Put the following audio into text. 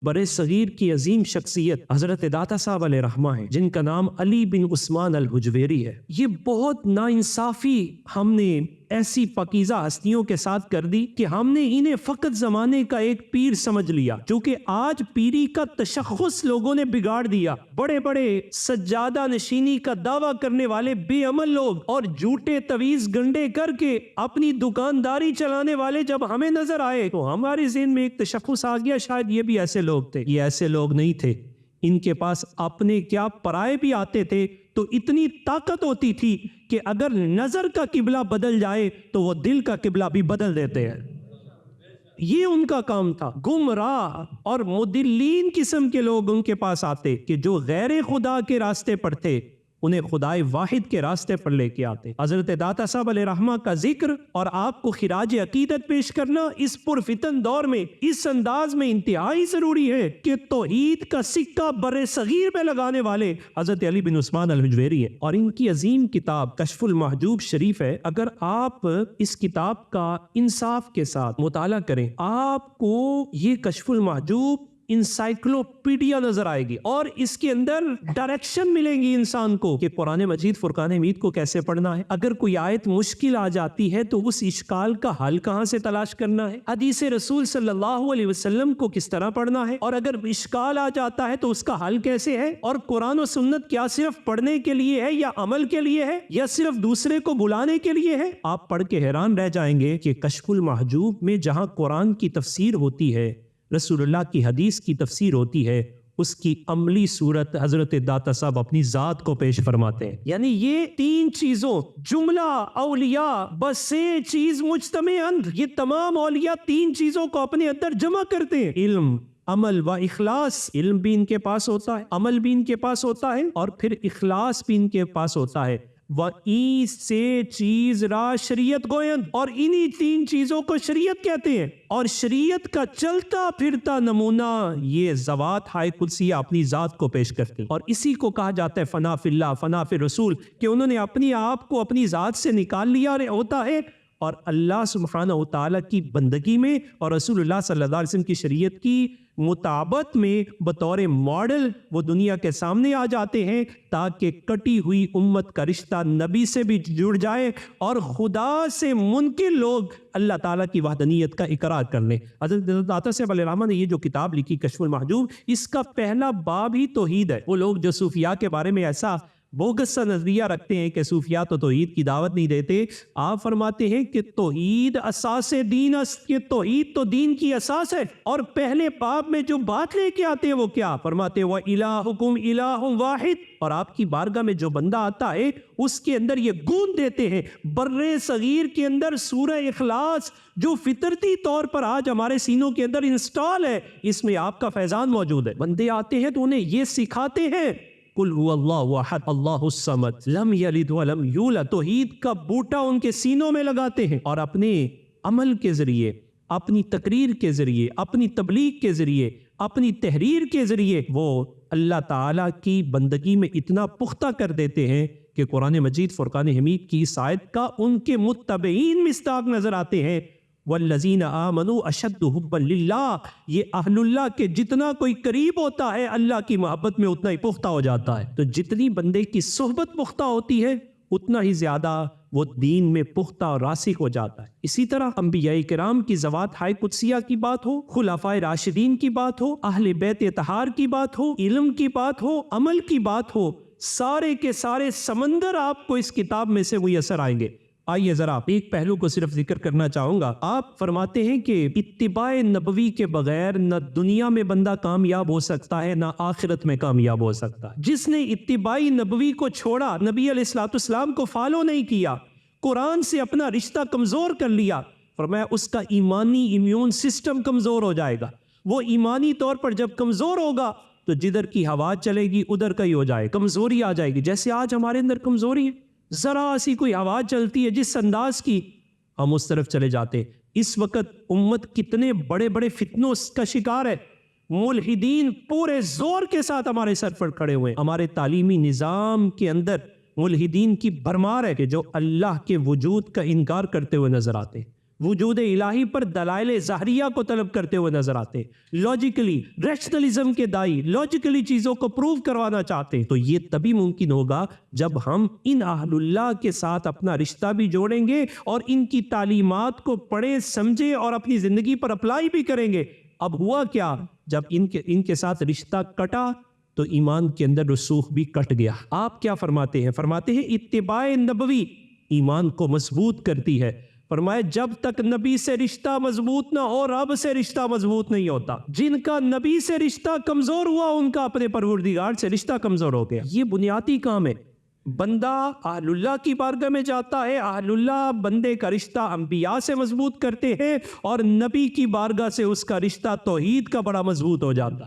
برے صغیر کی عظیم شخصیت حضرت داتا صاحب علیہ رحمہ ہے، جن کا نام علی بن عثمان الحجویری ہے۔ یہ بہت ناانصافی ہم نے ایسی پاکیزہ ہستیوں کے ساتھ کر دی کہ ہم نے انہیں فقط زمانے کا ایک پیر سمجھ لیا، کیونکہ آج پیری کا تشخص لوگوں نے بگاڑ دیا۔ بڑے بڑے سجادہ نشینی کا دعویٰ کرنے والے بے عمل لوگ اور جھوٹے تویز گنڈے کر کے اپنی دکانداری چلانے والے جب ہمیں نظر آئے تو ہمارے ذہن میں ایک تشخص آ گیا، شاید یہ بھی ایسے لوگ تھے۔ یہ ایسے لوگ نہیں تھے، ان کے پاس اپنے کیا پرائے بھی آتے تھے تو اتنی طاقت ہوتی تھی کہ اگر نظر کا قبلہ بدل جائے تو وہ دل کا قبلہ بھی بدل دیتے ہیں۔ یہ ان کا کام تھا۔ گمراہ اور مدلین قسم کے لوگ ان کے پاس آتے کہ جو غیر خدا کے راستے پر تھے، انہیں خدائے واحد کے راستے پر لے کے آتے۔ حضرت داتا صاحب علیہ رحمہ کا ذکر اور آپ کو خراج عقیدت پیش کرنا اس پرفتن دور میں اس انداز میں انتہائی ضروری ہے کہ توحید کا سکہ بر صغیر میں لگانے والے حضرت علی بن عثمان الحجویری ہے، اور ان کی عظیم کتاب کشف المحجوب شریف ہے۔ اگر آپ اس کتاب کا انصاف کے ساتھ مطالعہ کریں، آپ کو یہ کشف المحجوب انسائکلوپیڈیا نظر آئے گی، اور اس کے اندر ڈائریکشن ملیں گی انسان کو کہ قرآن مجید فرقان حمید کو کیسے پڑھنا ہے۔ اگر کوئی آیت مشکل آ جاتی ہے تو اس اشکال کا حل کہاں سے تلاش کرنا ہے، حدیث رسول صلی اللہ علیہ وسلم کو کس طرح پڑھنا ہے، اور اگر اشکال آ جاتا ہے تو اس کا حل کیسے ہے، اور قرآن و سنت کیا صرف پڑھنے کے لیے ہے یا عمل کے لیے ہے یا صرف دوسرے کو بلانے کے لیے ہے۔ آپ پڑھ کے حیران رہ جائیں گے کہ کشف المحجوب میں جہاں قرآن کی تفسیر ہوتی ہے، رسول اللہ کی حدیث کی تفسیر ہوتی ہے، اس کی عملی صورت حضرت داتا صاحب اپنی ذات کو پیش فرماتے ہیں۔ یعنی یہ تین چیزوں، جملہ اولیاء بس سے چیز مجتمعاً، یہ تمام اولیاء تین چیزوں کو اپنے اندر جمع کرتے ہیں: علم، عمل و اخلاص۔ علم بھی ان کے پاس ہوتا ہے، عمل بھی ان کے پاس ہوتا ہے، اور پھر اخلاص بھی ان کے پاس ہوتا ہے۔ وَإِن سے چیز را شریعت گویند، اور انہی تین چیزوں کو شریعت کہتے ہیں، اور شریعت کا چلتا پھرتا نمونہ یہ ذوات ہائے قدسیہ اپنی ذات کو پیش کرتے ہیں، اور اسی کو کہا جاتا ہے فنا فی اللہ، فنا فی رسول، کہ انہوں نے اپنی آپ کو اپنی ذات سے نکال لیا ہوتا ہے اور اللہ سبحانہ و تعالیٰ کی بندگی میں اور رسول اللہ صلی اللہ علیہ وسلم کی شریعت کی مطابقت میں بطور ماڈل وہ دنیا کے سامنے آ جاتے ہیں، تاکہ کٹی ہوئی امت کا رشتہ نبی سے بھی جڑ جائے اور خدا سے منکر لوگ اللہ تعالیٰ کی وحدانیت کا اقرار کر لیں۔ حضرت داتا صاحب علیہ رحمہ نے یہ جو کتاب لکھی کشف المحجوب، اس کا پہلا باب ہی توحید ہے۔ وہ لوگ جو صوفیاء کے بارے میں ایسا بوگس سا نظریہ رکھتے ہیں کہ صوفیاء تو توحید کی دعوت نہیں دیتے، آپ فرماتے ہیں کہ توحید اساس دین است، یہ توحید تو دین کی اساس ہے، اور پہلے باب میں جو بات لے کے آتے ہیں وہ کیا فرماتے ہیں؟ وَإِلَٰهُكُمْ إِلَٰهٌ وَاحِدٌ، اور آپ کی بارگاہ میں جو بندہ آتا ہے اس کے اندر یہ گون دیتے ہیں۔ برے صغیر کے اندر سورہ اخلاص جو فطرتی طور پر آج ہمارے سینوں کے اندر انسٹال ہے، اس میں آپ کا فیضان موجود ہے۔ بندے آتے ہیں تو انہیں یہ سکھاتے ہیں قُلْ هُوَ اللَّهُ أَحَدٌ اللَّهُ الصَّمَدُ لَمْ يَلِدْ وَلَمْ يُولَدْ۔ توحید کا بوٹا ان کے سینوں میں لگاتے ہیں، اور اپنے عمل کے ذریعے، اپنی تقریر کے ذریعے، اپنی تبلیغ کے ذریعے، اپنی تحریر کے ذریعے وہ اللہ تعالیٰ کی بندگی میں اتنا پختہ کر دیتے ہیں کہ قرآن مجید فرقان حمید کی اس آیت کا ان کے متبعین مصداق نظر آتے ہیں۔ والذین آمنوا اشد حبا للہ، یہ اہل اللہ کے جتنا کوئی قریب ہوتا ہے اللہ کی محبت میں اتنا ہی پختہ ہو جاتا ہے۔ تو جتنی بندے کی صحبت پختہ ہوتی ہے اتنا ہی زیادہ وہ دین میں پختہ اور راسخ ہو جاتا ہے۔ اسی طرح انبیاء کرام کی ذوات ہائے قدسیہ کی بات ہو، خلفائے راشدین کی بات ہو، اہل بیت اطہار کی بات ہو، علم کی بات ہو، عمل کی بات ہو، سارے کے سارے سمندر آپ کو اس کتاب میں سے میسر آئیں گے۔ آئیے ذرا ایک پہلو کو صرف ذکر کرنا چاہوں گا۔ آپ فرماتے ہیں کہ اتباع نبوی کے بغیر نہ دنیا میں بندہ کامیاب ہو سکتا ہے، نہ آخرت میں کامیاب ہو سکتا ہے۔ جس نے اتباع نبوی کو چھوڑا، نبی علیہ الصلوۃ والسلام کو فالو نہیں کیا، قرآن سے اپنا رشتہ کمزور کر لیا، فرمایا اس کا ایمانی امیون سسٹم کمزور ہو جائے گا۔ وہ ایمانی طور پر جب کمزور ہوگا تو جدھر کی ہوا چلے گی ادھر کا ہی ہو جائے، کمزوری آ جائے گی۔ جیسے آج ہمارے اندر کمزوری ہے، ذرا سی کوئی آواز چلتی ہے جس انداز کی، ہم اس طرف چلے جاتے ہیں۔ اس وقت امت کتنے بڑے بڑے فتنوں کا شکار ہے، ملحدین پورے زور کے ساتھ ہمارے سر پر کھڑے ہوئے ہیں۔ ہمارے تعلیمی نظام کے اندر ملحدین کی بھرمار ہے کہ جو اللہ کے وجود کا انکار کرتے ہوئے نظر آتے ہیں۔ وجود الہی پر دلائل ظاہریہ کو طلب کرتے ہوئے نظر آتے، لاجیکلی ریشنلزم کے دائی لاجیکلی چیزوں کو پروو کروانا چاہتے، تو یہ تبھی ممکن ہوگا جب ہم ان اہل اللہ کے ساتھ اپنا رشتہ بھی جوڑیں گے اور ان کی تعلیمات کو پڑھیں سمجھیں اور اپنی زندگی پر اپلائی بھی کریں گے۔ اب ہوا کیا؟ جب ان کے ساتھ رشتہ کٹا تو ایمان کے اندر رسوخ بھی کٹ گیا۔ آپ کیا فرماتے ہیں؟ فرماتے ہیں اتباع نبوی ایمان کو مضبوط کرتی ہے۔ فرمایا جب تک نبی سے رشتہ مضبوط نہ ہو رب سے رشتہ مضبوط نہیں ہوتا۔ جن کا نبی سے رشتہ کمزور ہوا ان کا اپنے پروردگار سے رشتہ کمزور ہو گیا۔ یہ بنیادی کام ہے۔ بندہ اہل اللہ کی بارگاہ میں جاتا ہے، اہل اللہ بندے کا رشتہ انبیاء سے مضبوط کرتے ہیں اور نبی کی بارگاہ سے اس کا رشتہ توحید کا بڑا مضبوط ہو جاتا ہے۔